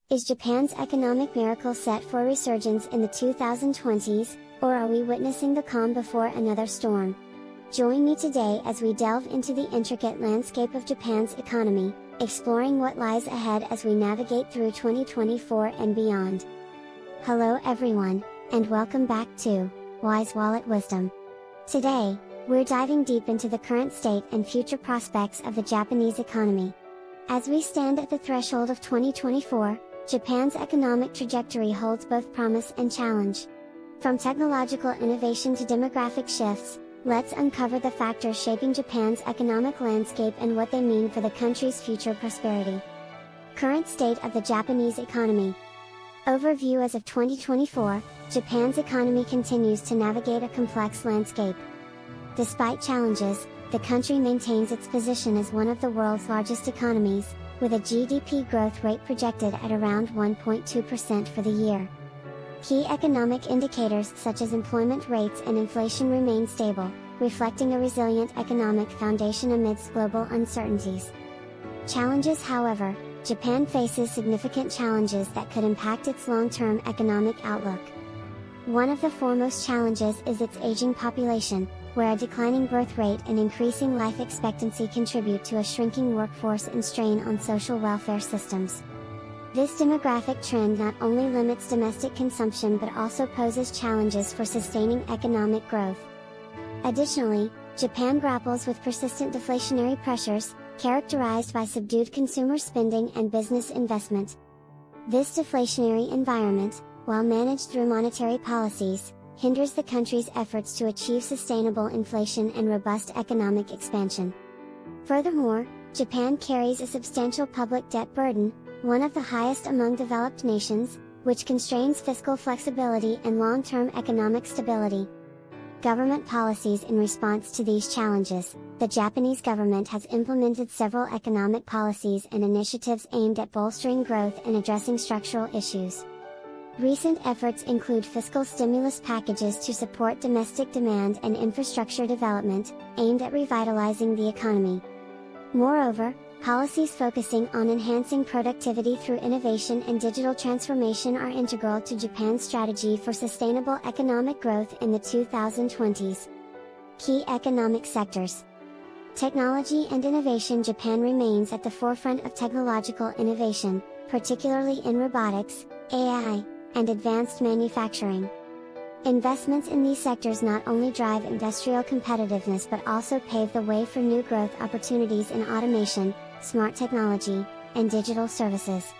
Is Japan's economic miracle set for a resurgence in the 2020s, or are we witnessing the calm before another storm? Join me today as we delve into the intricate landscape of Japan's economy, exploring what lies ahead as we navigate through 2024 and beyond. Hello everyone, and welcome back to Wise Wallet Wisdom. Today, we're diving deep into the current state and future prospects of the Japanese economy. As we stand at the threshold of 2024, Japan's economic trajectory holds both promise and challenge. From technological innovation to demographic shifts, let's uncover the factors shaping Japan's economic landscape and what they mean for the country's future prosperity. Current state of the Japanese economy. Overview. As of 2024, Japan's economy continues to navigate a complex landscape. Despite challenges, the country maintains its position as one of the world's largest economies, with a GDP growth rate projected at around 1.2% for the year. Key economic indicators such as employment rates and inflation remain stable, reflecting a resilient economic foundation amidst global uncertainties. Challenges. However, Japan faces significant challenges that could impact its long-term economic outlook. One of the foremost challenges is its aging population, where a declining birth rate and increasing life expectancy contribute to a shrinking workforce and strain on social welfare systems. This demographic trend not only limits domestic consumption but also poses challenges for sustaining economic growth. Additionally, Japan grapples with persistent deflationary pressures, characterized by subdued consumer spending and business investment. This deflationary environment, while managed through monetary policies, hinders the country's efforts to achieve sustainable inflation and robust economic expansion. Furthermore, Japan carries a substantial public debt burden, one of the highest among developed nations, which constrains fiscal flexibility and long-term economic stability. Government policies. In response to these challenges, the Japanese government has implemented several economic policies and initiatives aimed at bolstering growth and addressing structural issues. Recent efforts include fiscal stimulus packages to support domestic demand and infrastructure development, aimed at revitalizing the economy. Moreover, policies focusing on enhancing productivity through innovation and digital transformation are integral to Japan's strategy for sustainable economic growth in the 2020s. Key economic sectors. Technology and innovation. Japan remains at the forefront of technological innovation, particularly in robotics, AI, and advanced manufacturing. Investments in these sectors not only drive industrial competitiveness but also pave the way for new growth opportunities in automation, smart technology, and digital services.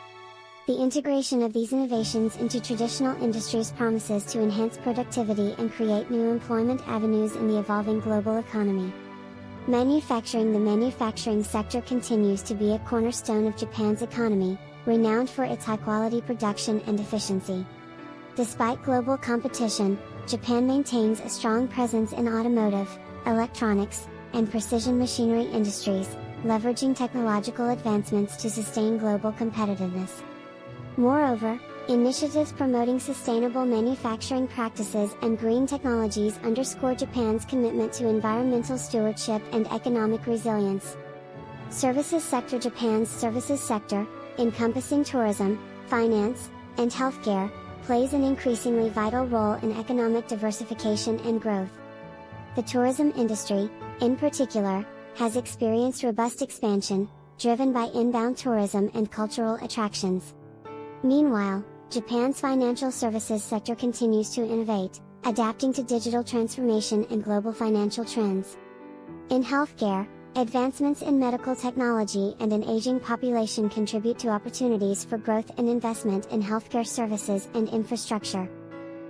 The integration of these innovations into traditional industries promises to enhance productivity and create new employment avenues in the evolving global economy. Manufacturing. The manufacturing sector continues to be a cornerstone of Japan's economy, renowned for its high-quality production and efficiency. Despite global competition, Japan maintains a strong presence in automotive, electronics, and precision machinery industries, leveraging technological advancements to sustain global competitiveness. Moreover, initiatives promoting sustainable manufacturing practices and green technologies underscore Japan's commitment to environmental stewardship and economic resilience. Services sector. Japan's services sector, encompassing tourism, finance, and healthcare, plays an increasingly vital role in economic diversification and growth. The tourism industry, in particular, has experienced robust expansion, driven by inbound tourism and cultural attractions. Meanwhile, Japan's financial services sector continues to innovate, adapting to digital transformation and global financial trends. In healthcare, advancements in medical technology and an aging population contribute to opportunities for growth and investment in healthcare services and infrastructure.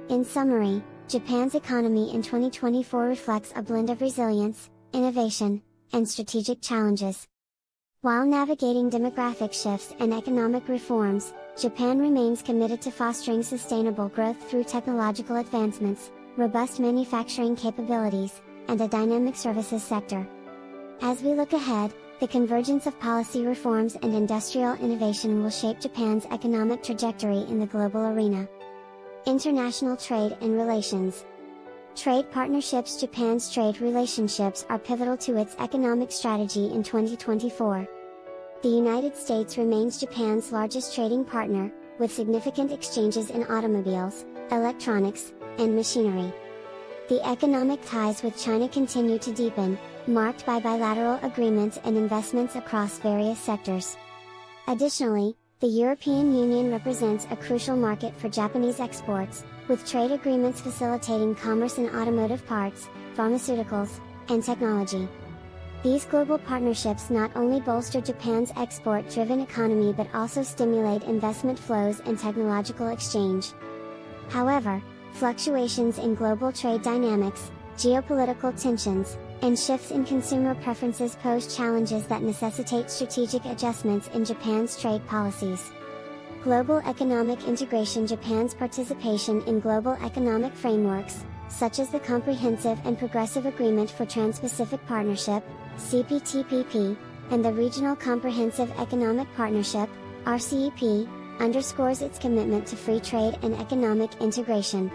In summary, Japan's economy in 2024 reflects a blend of resilience, innovation, and strategic challenges. While navigating demographic shifts and economic reforms, Japan remains committed to fostering sustainable growth through technological advancements, robust manufacturing capabilities, and a dynamic services sector. As we look ahead, the convergence of policy reforms and industrial innovation will shape Japan's economic trajectory in the global arena. International trade and relations. Trade partnerships. Japan's trade relationships are pivotal to its economic strategy in 2024. The United States remains Japan's largest trading partner, with significant exchanges in automobiles, electronics, and machinery. The economic ties with China continue to deepen, marked by bilateral agreements and investments across various sectors. Additionally, the European Union represents a crucial market for Japanese exports, with trade agreements facilitating commerce in automotive parts, pharmaceuticals, and technology. These global partnerships not only bolster Japan's export-driven economy but also stimulate investment flows and technological exchange. However, fluctuations in global trade dynamics, geopolitical tensions, and shifts in consumer preferences pose challenges that necessitate strategic adjustments in Japan's trade policies. Global economic integration. Japan's participation in global economic frameworks, such as the Comprehensive and Progressive Agreement for Trans-Pacific Partnership, CPTPP, and the Regional Comprehensive Economic Partnership, RCEP, underscores its commitment to free trade and economic integration.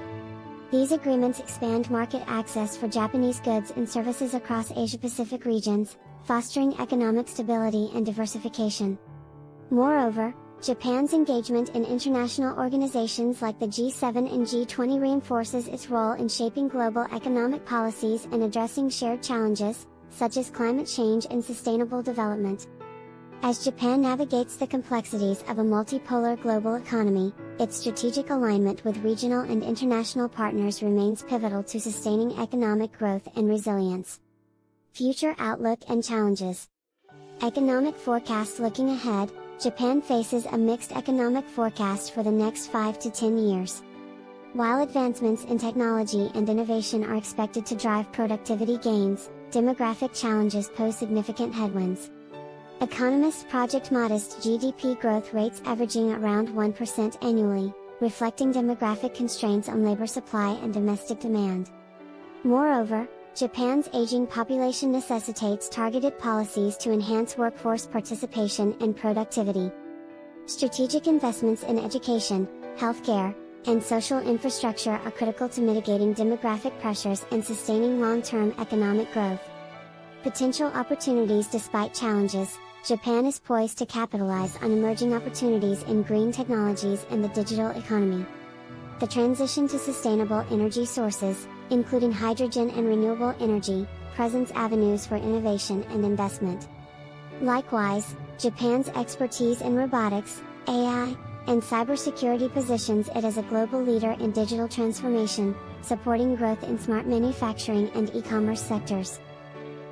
These agreements expand market access for Japanese goods and services across Asia-Pacific regions, fostering economic stability and diversification. Moreover, Japan's engagement in international organizations like the G7 and G20 reinforces its role in shaping global economic policies and addressing shared challenges, such as climate change and sustainable development. As Japan navigates the complexities of a multipolar global economy, its strategic alignment with regional and international partners remains pivotal to sustaining economic growth and resilience. Future outlook and challenges. Economic forecast. Looking ahead, Japan faces a mixed economic forecast for the next 5 to 10 years. While advancements in technology and innovation are expected to drive productivity gains, demographic challenges pose significant headwinds. Economists project modest GDP growth rates averaging around 1% annually, reflecting demographic constraints on labor supply and domestic demand. Moreover, Japan's aging population necessitates targeted policies to enhance workforce participation and productivity. Strategic investments in education, healthcare, and social infrastructure are critical to mitigating demographic pressures and sustaining long-term economic growth. Potential opportunities. Despite challenges, Japan is poised to capitalize on emerging opportunities in green technologies and the digital economy. The transition to sustainable energy sources, including hydrogen and renewable energy, presents avenues for innovation and investment. Likewise, Japan's expertise in robotics, AI, and cybersecurity positions it as a global leader in digital transformation, supporting growth in smart manufacturing and e-commerce sectors.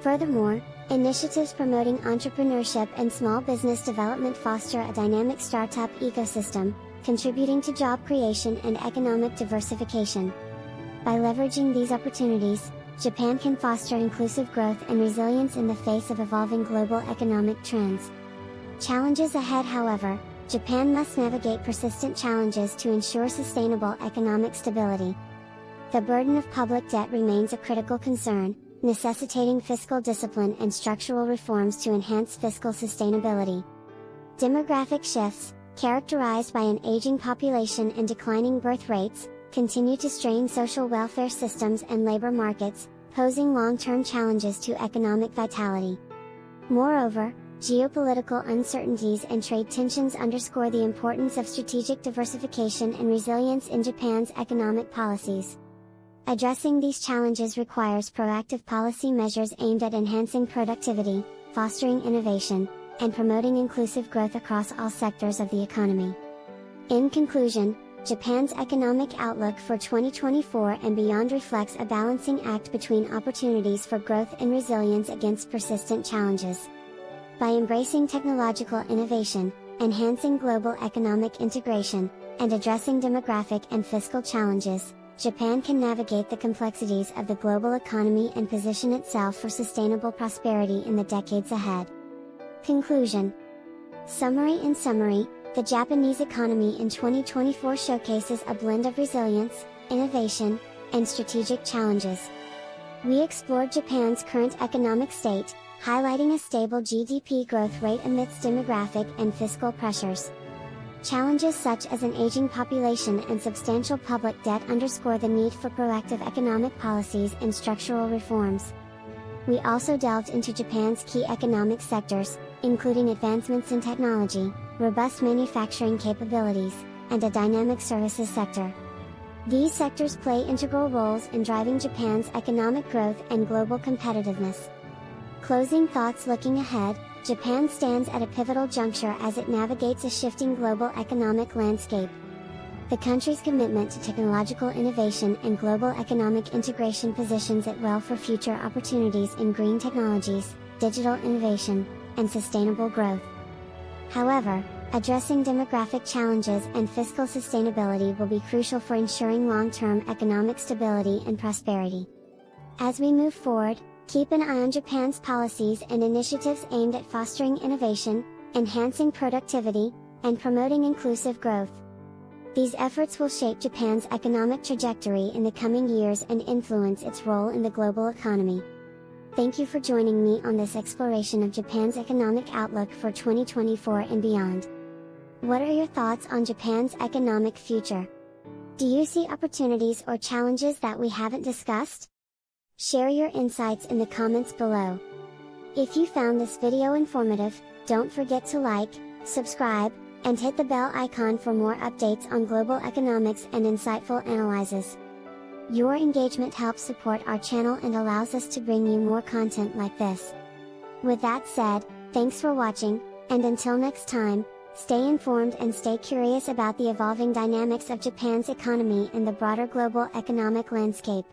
Furthermore, initiatives promoting entrepreneurship and small business development foster a dynamic startup ecosystem, contributing to job creation and economic diversification. By leveraging these opportunities, Japan can foster inclusive growth and resilience in the face of evolving global economic trends. Challenges ahead. However, Japan must navigate persistent challenges to ensure sustainable economic stability. The burden of public debt remains a critical concern, necessitating fiscal discipline and structural reforms to enhance fiscal sustainability. Demographic shifts, characterized by an aging population and declining birth rates, continue to strain social welfare systems and labor markets, posing long-term challenges to economic vitality. Moreover, geopolitical uncertainties and trade tensions underscore the importance of strategic diversification and resilience in Japan's economic policies. Addressing these challenges requires proactive policy measures aimed at enhancing productivity, fostering innovation, and promoting inclusive growth across all sectors of the economy. In conclusion, Japan's economic outlook for 2024 and beyond reflects a balancing act between opportunities for growth and resilience against persistent challenges. By embracing technological innovation, enhancing global economic integration, and addressing demographic and fiscal challenges, Japan can navigate the complexities of the global economy and position itself for sustainable prosperity in the decades ahead. Conclusion. Summary. In summary, the Japanese economy in 2024 showcases a blend of resilience, innovation, and strategic challenges. We explored Japan's current economic state, highlighting a stable GDP growth rate amidst demographic and fiscal pressures. Challenges such as an aging population and substantial public debt underscore the need for proactive economic policies and structural reforms. We also delved into Japan's key economic sectors, including advancements in technology, robust manufacturing capabilities, and a dynamic services sector. These sectors play integral roles in driving Japan's economic growth and global competitiveness. Closing thoughts. Looking ahead, Japan stands at a pivotal juncture as it navigates a shifting global economic landscape. The country's commitment to technological innovation and global economic integration positions it well for future opportunities in green technologies, digital innovation, and sustainable growth. However, addressing demographic challenges and fiscal sustainability will be crucial for ensuring long-term economic stability and prosperity. As we move forward, keep an eye on Japan's policies and initiatives aimed at fostering innovation, enhancing productivity, and promoting inclusive growth. These efforts will shape Japan's economic trajectory in the coming years and influence its role in the global economy. Thank you for joining me on this exploration of Japan's economic outlook for 2024 and beyond. What are your thoughts on Japan's economic future? Do you see opportunities or challenges that we haven't discussed? Share your insights in the comments below. If you found this video informative, don't forget to like, subscribe, and hit the bell icon for more updates on global economics and insightful analyses. Your engagement helps support our channel and allows us to bring you more content like this. With that said, thanks for watching, and until next time, stay informed and stay curious about the evolving dynamics of Japan's economy and the broader global economic landscape.